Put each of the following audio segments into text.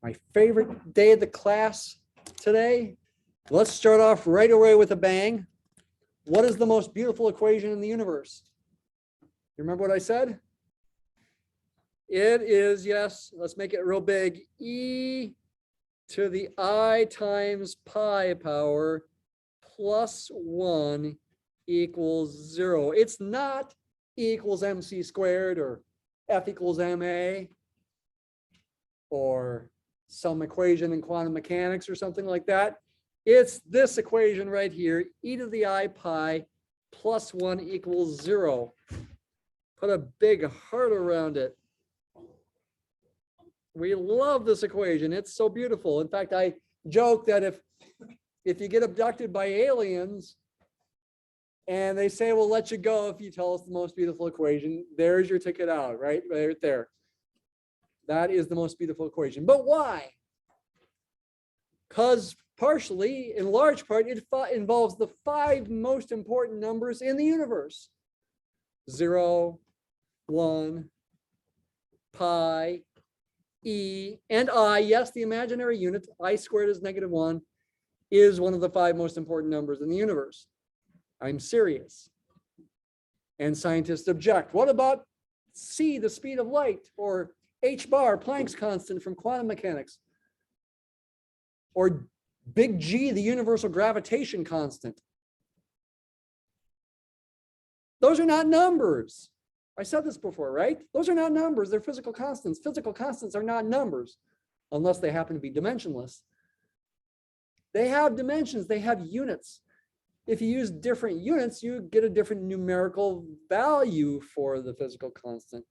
My favorite day of the class today. Let's start off right away with a bang. What is the most beautiful equation in the universe? You remember what I said? It is, yes, let's make it real big, e to the I times pi power plus 1 equals 0. It's not E equals mc squared or F equals ma or some equation in quantum mechanics or something like that. It's this equation right here, e to the I pi plus 1 equals 0. Put a big heart around it. We love this equation. It's so beautiful. In fact, I joke that if you get abducted by aliens and they say, we'll let you go if you tell us the most beautiful equation, there's your ticket out, right there. That is the most beautiful equation. But why? Because partially, in large part, it involves the 5 most important numbers in the universe. 0, 1, pi, e, and I. Yes, the imaginary unit, I squared is -1, is one of the 5 most important numbers in the universe. I'm serious. And scientists object. What about c, the speed of light, or h bar, Planck's constant from quantum mechanics, or big G, the universal gravitation constant? Those are not numbers. I said this before, right? Those are not numbers. They're physical constants. Physical constants are not numbers unless they happen to be dimensionless. They have dimensions. They have units. If you use different units, you get a different numerical value for the physical constant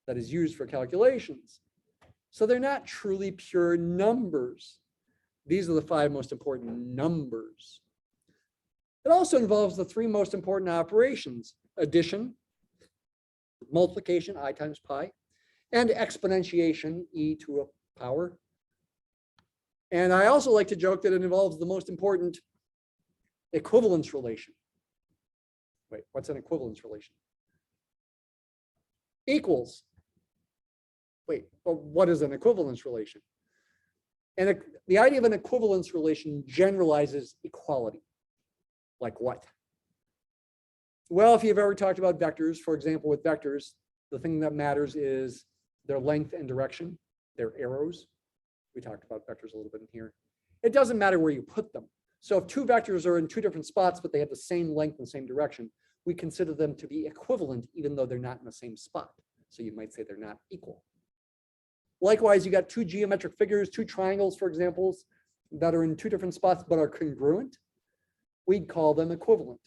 that is used for calculations. So they're not truly pure numbers. These are the 5 most important numbers. It also involves the 3 most important operations: addition, multiplication, I times pi, and exponentiation, e to a power. And I also like to joke that it involves the most important equivalence relation. Wait, what's an equivalence relation? Equals. Wait, well, what is an equivalence relation? And the idea of an equivalence relation generalizes equality. Like what? Well, if you've ever talked about vectors, for example, with vectors, the thing that matters is their length and direction, their arrows. We talked about vectors a little bit in here. It doesn't matter where you put them. So if 2 vectors are in 2 different spots, but they have the same length and same direction, we consider them to be equivalent, even though they're not in the same spot. So you might say they're not equal. Likewise, you got 2 geometric figures, 2 triangles, for example, that are in 2 different spots, but are congruent. We'd call them equivalent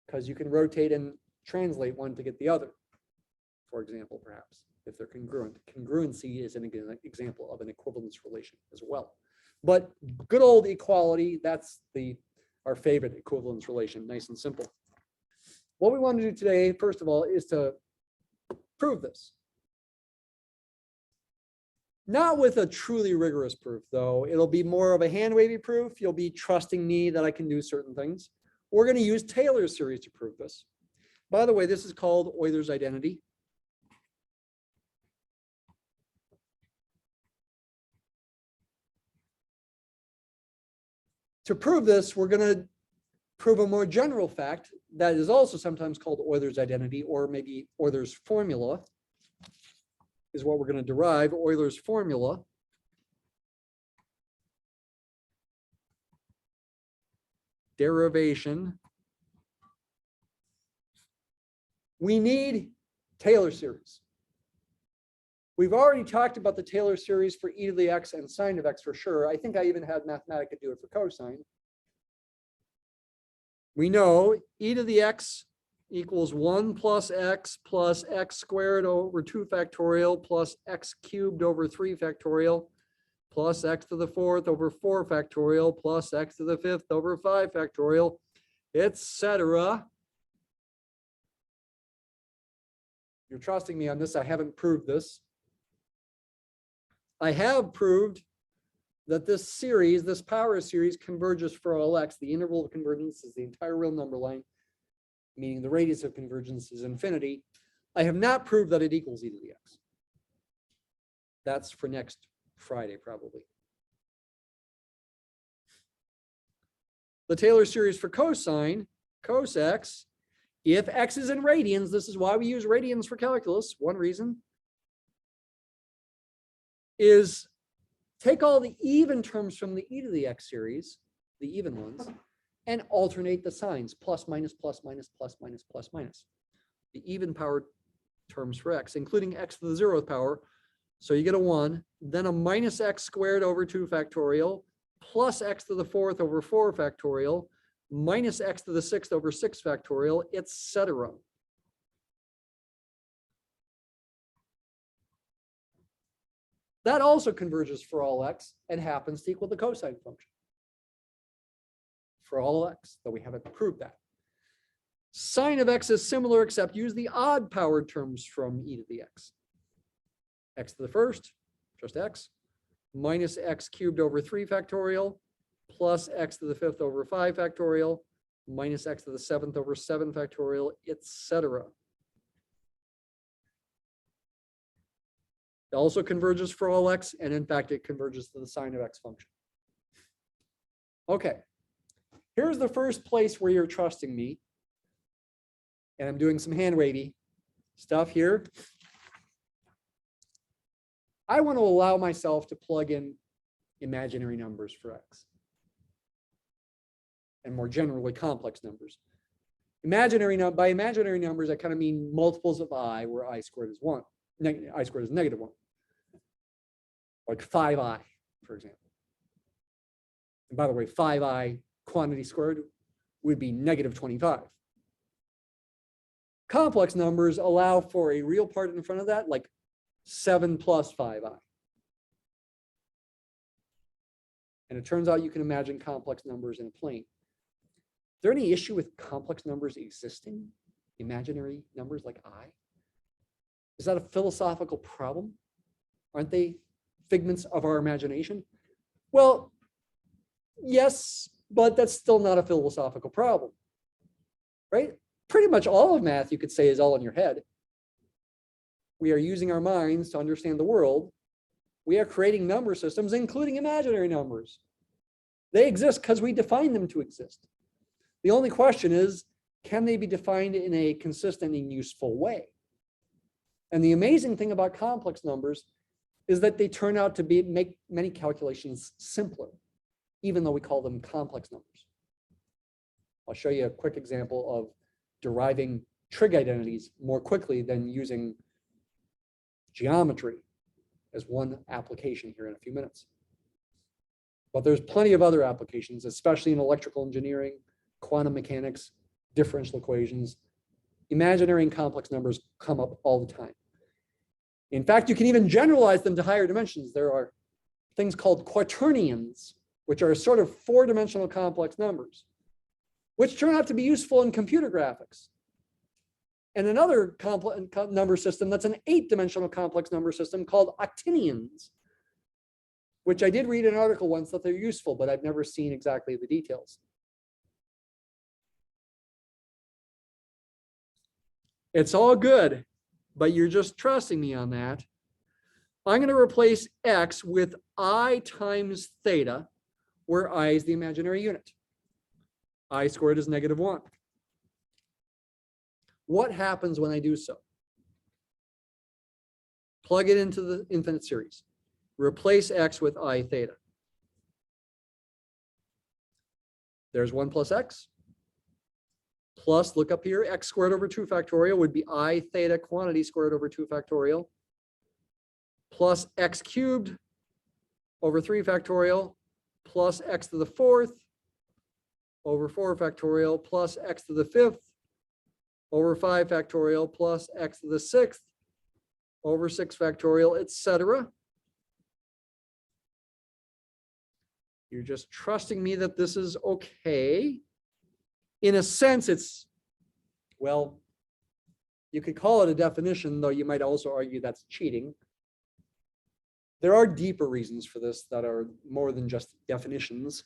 because you can rotate and translate one to get the other, for example, perhaps, if they're congruent. Congruency is an example of an equivalence relation as well. But good old equality, that's our favorite equivalence relation, nice and simple. What we want to do today, first of all, is to prove this. Not with a truly rigorous proof, though. It'll be more of a hand-wavy proof. You'll be trusting me that I can do certain things. We're going to use Taylor's series to prove this. By the way, this is called Euler's identity. To prove this, we're going to prove a more general fact that is also sometimes called Euler's identity, or maybe Euler's formula, is what we're going to derive. Euler's formula. Derivation. We need Taylor series. We've already talked about the Taylor series for e to the x and sine of x for sure. I think I even had Mathematica do it for cosine. We know e to the x equals 1 plus x squared over 2 factorial plus x cubed over 3 factorial plus x to the 4th over 4 factorial plus x to the 5th over 5 factorial, etc. You're trusting me on this. I haven't proved this. I have proved that this series, this power series, converges for all x. The interval of convergence is the entire real number line, meaning the radius of convergence is infinity. I have not proved that it equals e to the x. That's for next Friday, probably. The Taylor series for cosine, cos x, if x is in radians, this is why we use radians for calculus, one reason, is take all the even terms from the e to the x series, the even ones, and alternate the signs, plus, minus, plus, minus, plus, minus, plus, minus. The even powered terms for x, including x to the 0th power. So you get a 1, then a minus x squared over 2 factorial, plus x to the 4th over 4 factorial, minus x to the 6th over 6 factorial, etc. That also converges for all x and happens to equal the cosine function for all x, though we haven't proved that. Sine of x is similar, except use the odd powered terms from e to the x. X to the 1st, just x, minus x cubed over 3 factorial, plus x to the 5th over 5 factorial, minus x to the 7th over 7 factorial, etc. It also converges for all x, and in fact, it converges to the sine of x function. Okay, here's the first place where you're trusting me, and I'm doing some hand wavy stuff here. I want to allow myself to plug in imaginary numbers for x, and more generally, complex numbers. By imaginary numbers, I kind of mean multiples of I, where I squared is 1. I squared is negative 1. Like 5i, for example. And by the way, 5i quantity squared would be negative 25. Complex numbers allow for a real part in front of that, like 7 plus 5i. And it turns out you can imagine complex numbers in a plane. Is there any issue with complex numbers existing? Imaginary numbers like I? Is that a philosophical problem? Aren't they figments of our imagination? Well, yes, but that's still not a philosophical problem, right? Pretty much all of math, you could say, is all in your head. We are using our minds to understand the world. We are creating number systems, including imaginary numbers. They exist because we define them to exist. The only question is, can they be defined in a consistent and useful way? And the amazing thing about complex numbers is that they turn out to make many calculations simpler, even though we call them complex numbers. I'll show you a quick example of deriving trig identities more quickly than using geometry as one application here in a few minutes. But there's plenty of other applications, especially in electrical engineering, quantum mechanics, differential equations. Imaginary and complex numbers come up all the time. In fact, you can even generalize them to higher dimensions. There are things called quaternions, which are sort of 4-dimensional complex numbers, which turn out to be useful in computer graphics. And another number system that's an 8-dimensional complex number system called octinions, which I did read an article once that they're useful, but I've never seen exactly the details. It's all good, but you're just trusting me on that. I'm going to replace x with I times theta, where I is the imaginary unit. I squared is negative 1. What happens when I do so? Plug it into the infinite series. Replace x with I theta. There's 1 plus x. Plus, look up here, x squared over 2 factorial would be I theta quantity squared over 2 factorial. Plus x cubed over 3 factorial. Plus x to the 4th over 4 factorial. Plus x to the 5th over 5 factorial. Plus x to the 6th over 6 factorial, etc. You're just trusting me that this is okay. In a sense, it's, well, you could call it a definition, though you might also argue that's cheating. There are deeper reasons for this that are more than just definitions.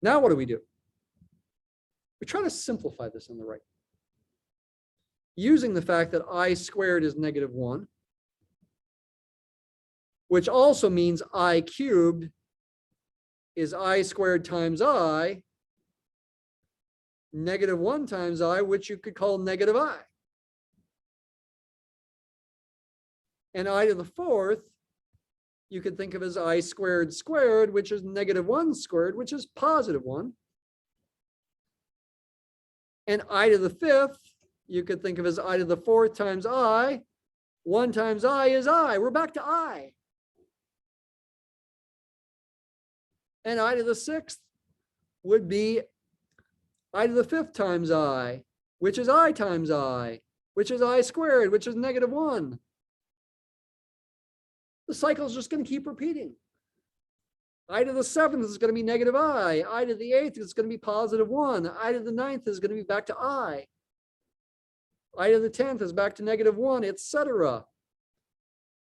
Now what do? We try to simplify this on the right. using the fact that I squared is -1, which also means I cubed is I squared times I, -1 times I, which you could call negative I. And I to the fourth, you could think of as I squared squared, which is -1 squared, which is +1. And I to the fifth, you could think of as I to the fourth times I. 1 times I is I. We're back to I. And I to the sixth would be I to the fifth times I, which is I times I, which is I squared, which is -1. The cycle is just going to keep repeating. I to the seventh is going to be negative I to the eighth is going to be +1. I to the ninth is going to be back to I to the 10th is back to -1, etc.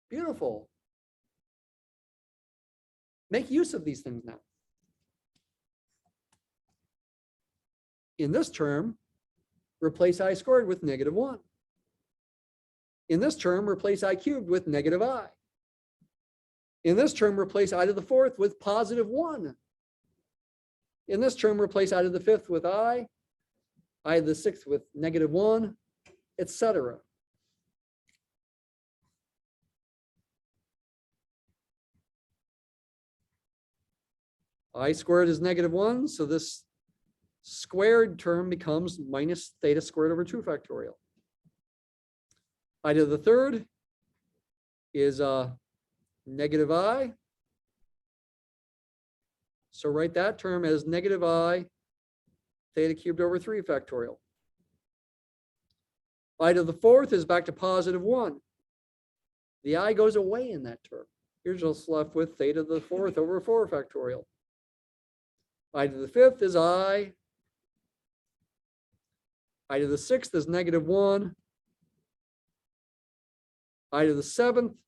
Beautiful. Make use of these things now. In this term, replace I squared with -1. In this term, replace I cubed with -I. In this term, replace I to the fourth with +1. In this term, replace I to the fifth with I to the sixth with -1, etc. I squared is -1, so this squared term becomes minus theta squared over 2 factorial. I to the third is -I. So write that term as -I theta cubed over 3 factorial. I to the fourth is back to +1. The I goes away in that term. You're just left with theta to the fourth over 4 factorial. I to the fifth is I to the sixth is -1. I to the seventh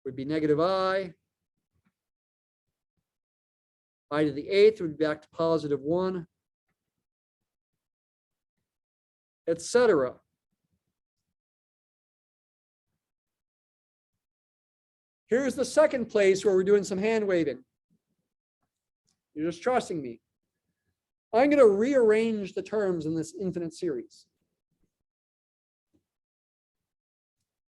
would be -I. I to the eighth would be back to +1, etc. Here's the second place where we're doing some hand waving. You're just trusting me. I'm going to rearrange the terms in this infinite series.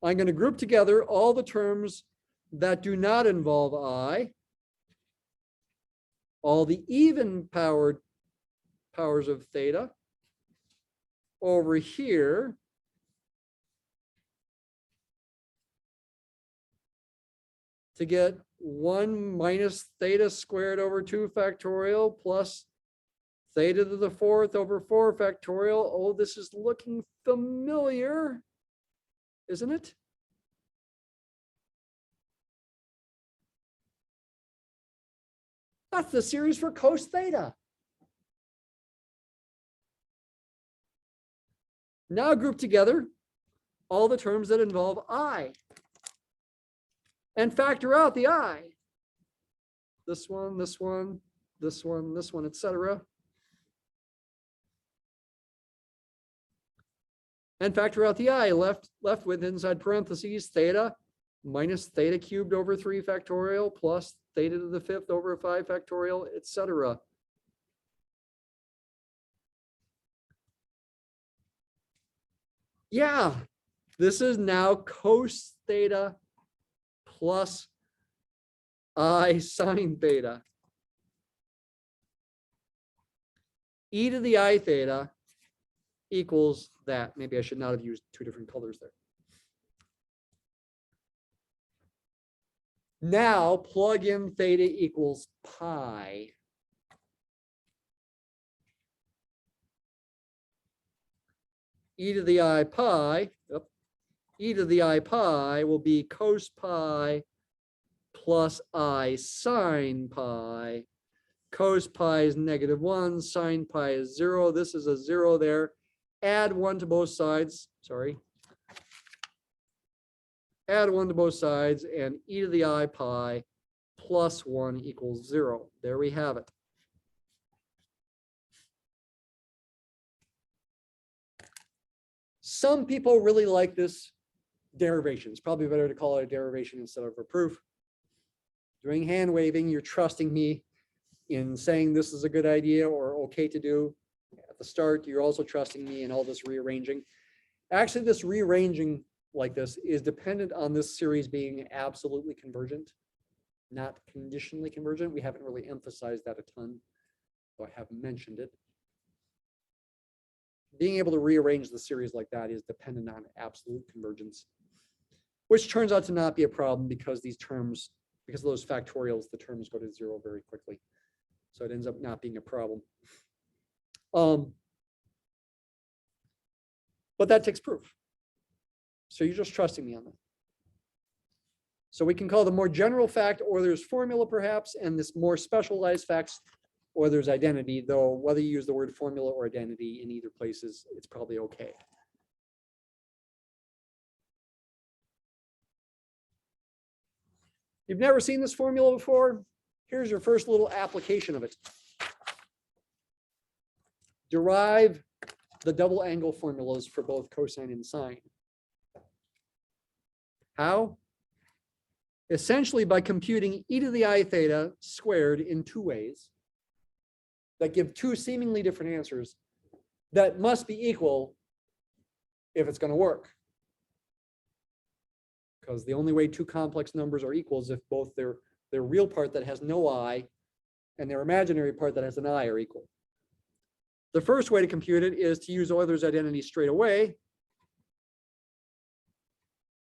I'm going to group together all the terms that do not involve I, all the even powers of theta over here, to get 1 minus theta squared over 2 factorial plus theta to the fourth over 4 factorial. Oh, this is looking familiar, isn't it? That's the series for cos theta. Now group together all the terms that involve I and factor out the I. This one, this one, this one, this one, etc. And factor out the I, left with inside parentheses theta minus theta cubed over 3 factorial plus theta to the fifth over 5 factorial, etc. Yeah, this is now cos theta plus I sine theta. E to the I theta equals that. Maybe I should not have used 2 different colors there. Now plug in theta equals pi. E to the I pi, e to the I pi will be cos pi plus I sine pi. Cos pi is -1, sine pi is 0. This is a 0 there. Add 1 to both sides, sorry. Add 1 to both sides, and e to the I pi plus 1 equals 0. There we have it. Some people really like this derivation. It's probably better to call it a derivation instead of a proof. Doing hand waving, you're trusting me in saying this is a good idea or okay to do. At the start, you're also trusting me in all this rearranging. Actually, this rearranging like this is dependent on this series being absolutely convergent, not conditionally convergent. We haven't really emphasized that a ton, though I have mentioned it. Being able to rearrange the series like that is dependent on absolute convergence, which turns out to not be a problem because these terms, because of those factorials, the terms go to zero very quickly. So it ends up not being a problem. But that takes proof. So you're just trusting me on that. So we can call the more general fact Euler's formula perhaps, and this more specialized facts Euler's identity, though whether you use the word formula or identity in either places, it's probably okay. You've never seen this formula before? Here's your first little application of it. Derive the double angle formulas for both cosine and sine. How? Essentially by computing e to the I theta squared in two ways that give two seemingly different answers that must be equal if it's going to work. Because the only way two complex numbers are equal is if both their real part that has no I and their imaginary part that has an I are equal. The first way to compute it is to use Euler's identity straight away.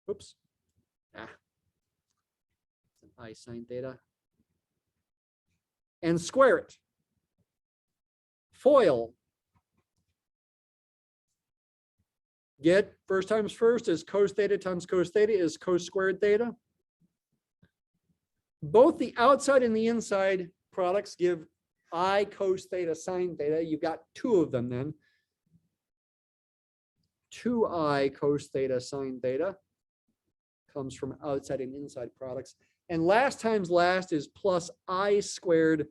Oops. I sine theta. And square it. FOIL. Get first times first is cos theta times cos theta is cos squared theta. Both the outside and the inside products give I cos theta sine theta. You've got two of them then. 2I cos theta sine theta comes from outside and inside products. And last times last is plus I squared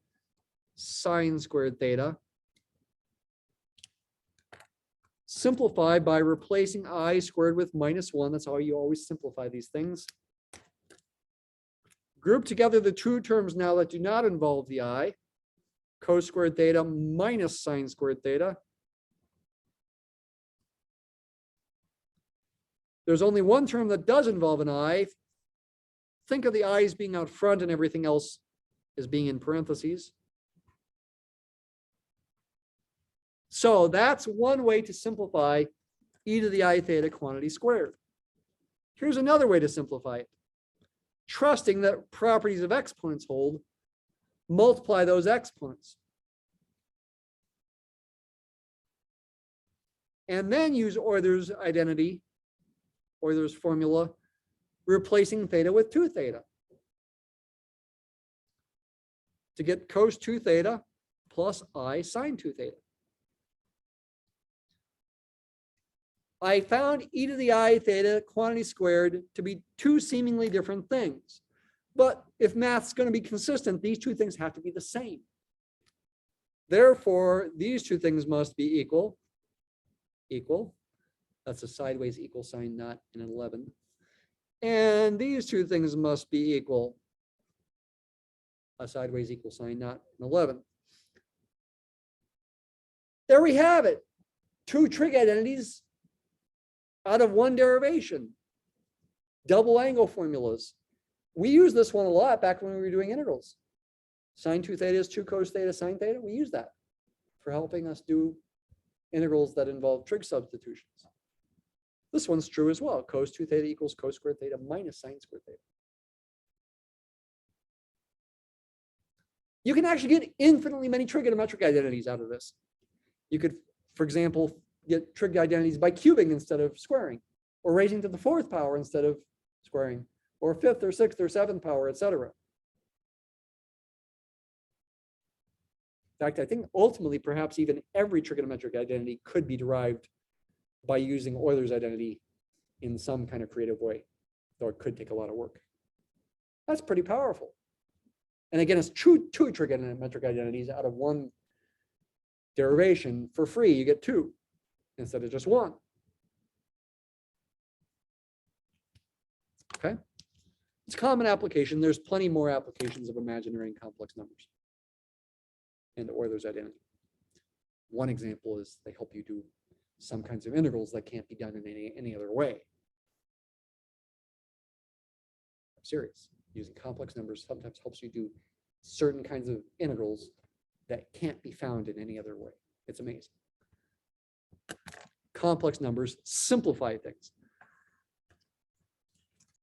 sine squared theta. Simplify by replacing I squared with -1. That's how you always simplify these things. Group together the two terms now that do not involve the I. Cos squared theta minus sine squared theta. There's only one term that does involve an I. Think of the I's being out front and everything else as being in parentheses. So that's one way to simplify e to the I theta quantity squared. Here's another way to simplify it. Trusting that properties of exponents hold, multiply those exponents. And then use Euler's identity, Euler's formula, replacing theta with 2 theta. To get cos 2 theta plus I sine 2 theta. I found e to the I theta quantity squared to be two seemingly different things. But if math's going to be consistent, these two things have to be the same. Therefore, these two things must be equal. Equal. That's a sideways equal sign, not an 11. And these two things must be equal. A sideways equal sign, not an 11. There we have it. Two trig identities out of one derivation. Double angle formulas. We use this one a lot back when we were doing integrals. Sine 2 theta is 2 cos theta sine theta. We use that for helping us do integrals that involve trig substitutions. This one's true as well. Cos 2 theta equals cos squared theta minus sine squared theta. You can actually get infinitely many trigonometric identities out of this. You could, for example, get trig identities by cubing instead of squaring, or raising to the 4th power instead of squaring, or 5th or 6th or 7th power, etc. In fact, I think ultimately, perhaps even every trigonometric identity could be derived by using Euler's identity in some kind of creative way, though it could take a lot of work. That's pretty powerful. And again, it's two trigonometric identities out of one derivation for free. You get 2 instead of just 1. Okay. It's a common application. There's plenty more applications of imaginary and complex numbers and Euler's identity. One example is they help you do some kinds of integrals that can't be done in any other way. I'm serious. Using complex numbers sometimes helps you do certain kinds of integrals that can't be found in any other way. It's amazing. Complex numbers simplify things.